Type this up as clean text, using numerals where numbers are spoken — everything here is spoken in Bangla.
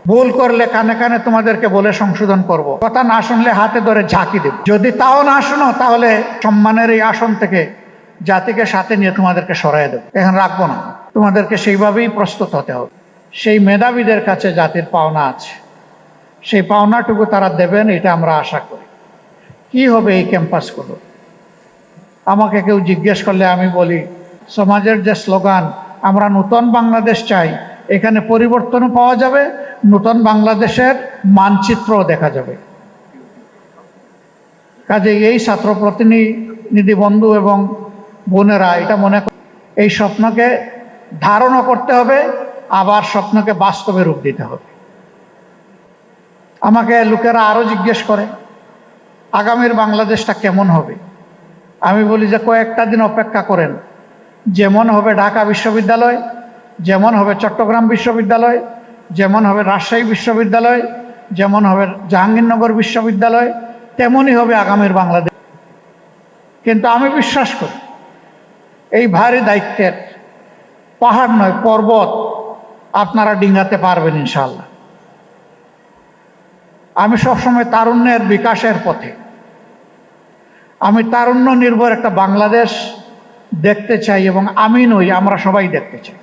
ভুল করলে কানে কানে তোমাদেরকে বলে সংশোধন করব, কথা না শুনলে হাতে ধরে ঝাঁকি দেব। যদি তাও না শুনো তাহলে সম্মানের এই আসন থেকে জাতিকে সাথে নিয়ে তোমাদেরকে সরাই দেব, এখন রাখবো না। তোমাদেরকে সেইভাবেই প্রস্তুত হতে হবে। সেই মেধাবীদের কাছে জাতির পাওনা আছে, সেই পাওনাটুকু তারা দেবেন, এটা আমরা আশা করি। কি হবে এই ক্যাম্পাসগুলো? আমাকে কেউ জিজ্ঞেস করলে আমি বলি, সমাজের যে স্লোগান, আমরা নূতন বাংলাদেশ চাই, এখানে পরিবর্তনও পাওয়া যাবে, নূতন বাংলাদেশের মানচিত্রও দেখা যাবে। কাজে এই ছাত্র প্রতিনিধি বন্ধু এবং বোনেরা এটা মনে করে এই স্বপ্নকে ধারণও করতে হবে, আবার স্বপ্নকে বাস্তবে রূপ দিতে হবে। আমাকে লোকেরা আরো জিজ্ঞেস করে আগামীর বাংলাদেশটা কেমন হবে। আমি বলি যে কয়েকটা দিন অপেক্ষা করেন, যেমন হবে ঢাকা বিশ্ববিদ্যালয়, যেমন হবে চট্টগ্রাম বিশ্ববিদ্যালয়, যেমন হবে রাজশাহী বিশ্ববিদ্যালয়, যেমন হবে জাহাঙ্গীরনগর বিশ্ববিদ্যালয়, তেমনই হবে আগামীর বাংলাদেশ। কিন্তু আমি বিশ্বাস করি এই ভারী দায়িত্বের পাহাড় নয়, পর্বত আপনারা ডিঙ্গাতে পারবেন ইনশাআল্লাহ। আমি সবসময় তারুণ্যের বিকাশের পথে, আমি তারুণ্য নির্ভর একটা বাংলাদেশ দেখতে চাই, এবং আমি নই, আমরা সবাই দেখতে চাই।